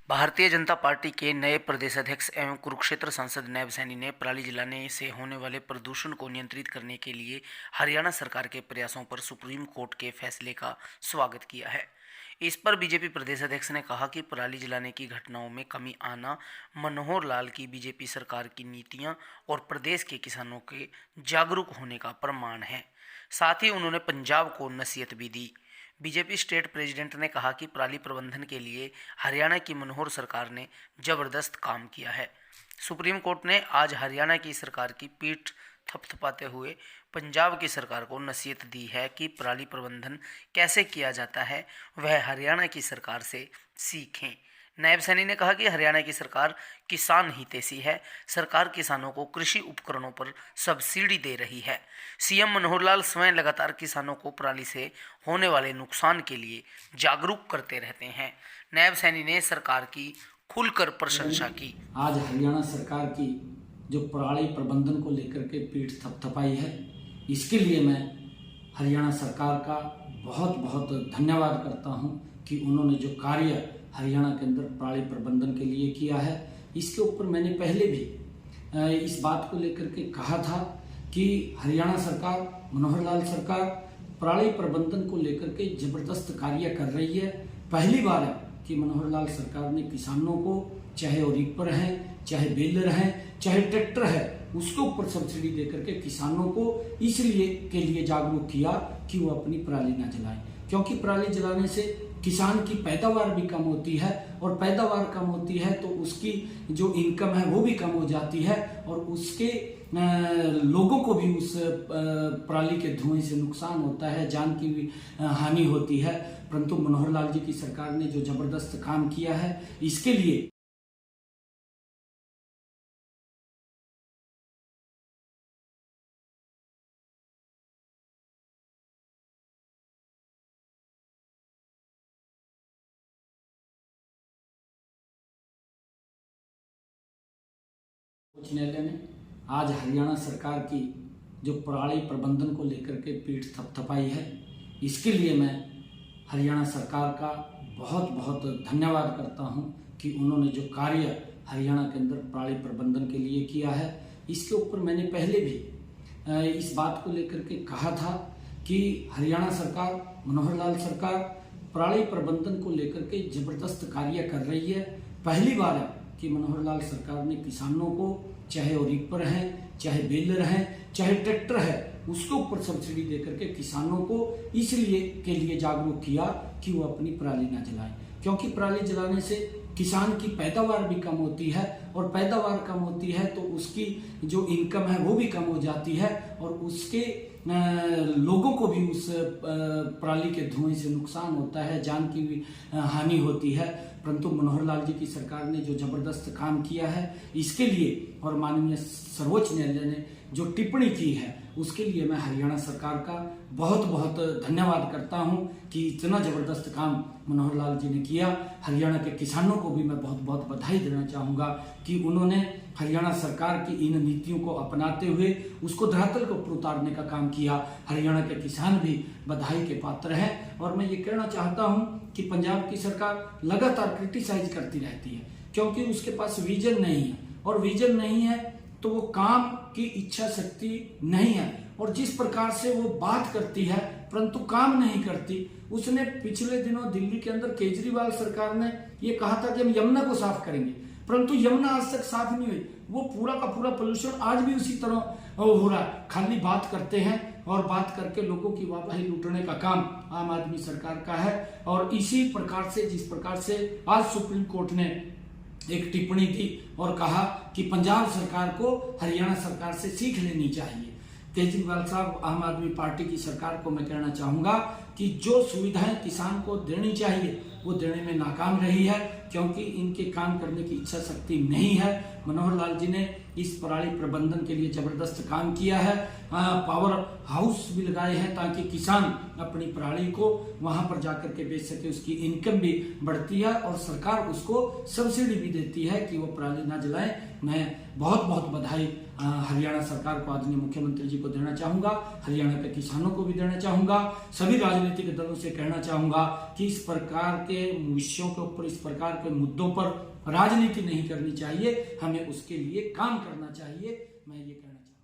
Bharatiya Janata party के नए प्रदेश अध्यक्ष एवं कुरुक्षेत्र सांसद नैब सैनी ने पराली जलाने से होने वाले प्रदूषण को नियंत्रित करने के लिए हरियाणा सरकार के प्रयासों पर सुप्रीम कोर्ट के फैसले का स्वागत किया है। इस पर बीजेपी प्रदेश अध्यक्ष ने कहा कि पराली जलाने की घटनाओं में कमी आना मनोहर लाल की बीजेपी सरकार की नीतियां और प्रदेश के किसानों के जागरूक होने का प्रमाण है। साथ ही उन्होंने पंजाब को नसीहत भी दी। बीजेपी स्टेट प्रेसिडेंट ने कहा कि पराली प्रबंधन के लिए हरियाणा की मनोहर सरकार ने जबरदस्त काम किया है। सुप्रीम कोर्ट ने आज हरियाणा की सरकार की पीठ थपथपाते हुए पंजाब की सरकार को नसीहत दी है कि पराली प्रबंधन कैसे किया जाता है, वह हरियाणा की सरकार से सीखें। नायब सैनी ने कहा कि हरियाणा की सरकार किसान हितैषी है। सरकार किसानों को कृषि उपकरणों पर सब्सिडी दे रही है। सीएम मनोहर लाल स्वयं लगातार किसानों को पराली से होने वाले नुकसान के लिए जागरूक करते रहते हैं। नायब सैनी ने सरकार की खुलकर प्रशंसा की। आज हरियाणा सरकार की जो पराली प्रबंधन को लेकर के पीठ थपथपाई है, इसके लिए मैं हरियाणा सरकार का बहुत बहुत धन्यवाद करता हूं कि उन्होंने जो कार्य हरियाणा के अंदर पराली प्रबंधन के लिए किया है। इसके ऊपर मैंने पहले भी इस बात को लेकर के कहा था कि हरियाणा सरकार, मनोहर लाल सरकार पराली प्रबंधन को लेकर के जबरदस्त कार्य कर रही है। पहली बार है कि मनोहर लाल सरकार ने किसानों को, चाहे वो रीपर हैं, चाहे बेलर हैं, चाहे ट्रैक्टर है, उसके ऊपर सब्सिडी देकर के किसानों को इसलिए के लिए जागरूक किया कि वो अपनी पराली ना जलाएं, क्योंकि पराली जलाने से किसान की पैदावार भी कम होती है और पैदावार कम होती है तो उसकी जो इनकम है वो भी कम हो जाती है और उसके लोगों को भी उस पराली के धुएं से नुकसान होता है, जान की भी हानि होती है। परंतु मनोहर लाल जी की सरकार ने जो जबरदस्त काम किया है, इसके लिए उच्च न्यायालय ने आज हरियाणा सरकार की जो पराली प्रबंधन को लेकर के पीठ थपथपाई है, इसके लिए मैं हरियाणा सरकार का बहुत बहुत धन्यवाद करता हूं कि उन्होंने जो कार्य हरियाणा के अंदर पराली प्रबंधन के लिए किया है। इसके ऊपर मैंने पहले भी इस बात को लेकर के कहा था कि हरियाणा सरकार, मनोहर लाल सरकार पराली प्रबंधन को लेकर के जबरदस्त कार्य कर रही है। पहली बार है कि मनोहर लाल सरकार ने किसानों को, चाहे वो रीपर हैं, चाहे बेलर हैं, चाहे ट्रैक्टर है, उसके ऊपर सब्सिडी देकर के किसानों को इसलिए के लिए जागरूक किया कि वो अपनी पराली ना जलाएं, क्योंकि पराली जलाने से किसान की पैदावार भी कम होती है और पैदावार कम होती है तो उसकी जो इनकम है वो भी कम हो जाती है और उसके लोगों को भी उस पराली के धुएं से नुकसान होता है, जान की भी हानि होती है। परंतु मनोहर लाल जी की सरकार ने जो जबरदस्त काम किया है, इसके लिए और माननीय सर्वोच्च न्यायालय ने जो टिप्पणी की है, उसके लिए मैं हरियाणा सरकार का बहुत बहुत धन्यवाद करता हूं कि इतना जबरदस्त काम मनोहर लाल जी ने किया। हरियाणा के किसानों को भी मैं बहुत बहुत बधाई देना चाहूँगा कि उन्होंने हरियाणा सरकार की इन नीतियों को अपनाते हुए उसको धरातल को उतारने का काम किया। हरियाणा के किसान भी बधाई के पात्र हैं और मैं ये कहना चाहता हूँ कि पंजाब की सरकार लगातार क्रिटिसाइज करती रहती है, क्योंकि उसके पास विजन नहीं है और विजन नहीं है तो वो काम की इच्छा शक्ति नहीं है और जिस प्रकार से वो बात करती है परंतु काम नहीं करती। उसने पिछले दिनों दिल्ली के अंदर केजरीवाल सरकार ने ये कहा था कि हम यमुना को साफ करेंगे, परंतु यमुना आज तक साफ नहीं हुई। वो पूरा का पूरा पोल्यूशन आज भी उसी तरह हो रहा है। खाली बात करते हैं और बात करके लोगों की वाहवाही लूटने का काम आम आदमी सरकार का है। और इसी प्रकार से, जिस प्रकार से आज सुप्रीम कोर्ट ने एक टिप्पणी दी और कहा कि पंजाब सरकार को हरियाणा सरकार से सीख लेनी चाहिए। केजरीवाल साहब, आम आदमी पार्टी की सरकार को मैं कहना चाहूंगा कि जो सुविधाएं किसान को देनी चाहिए वो देने में नाकाम रही है, क्योंकि इनके काम करने की इच्छा शक्ति नहीं है। मनोहर लाल जी ने इस पराली प्रबंधन के लिए जबरदस्त काम किया है। पावर हाउस भी लगाए हैं ताकि किसान अपनी पराली को वहां पर जाकर के बेच सके, उसकी इनकम भी बढ़ती है और सरकार उसको सब्सिडी भी देती है कि वो पराली ना जलाएं। मैं बहुत बहुत बधाई हरियाणा सरकार को, आदरणीय मुख्यमंत्री जी को देना चाहूँगा, हरियाणा के किसानों को भी देना चाहूँगा, सभी राजनीतिक दलों से कहना चाहूँगा कि इस प्रकार के विषयों के ऊपर, इस प्रकार के मुद्दों पर राजनीति नहीं करनी चाहिए, हमें उसके लिए काम करना चाहिए। मैं ये कहना चाहूँगा।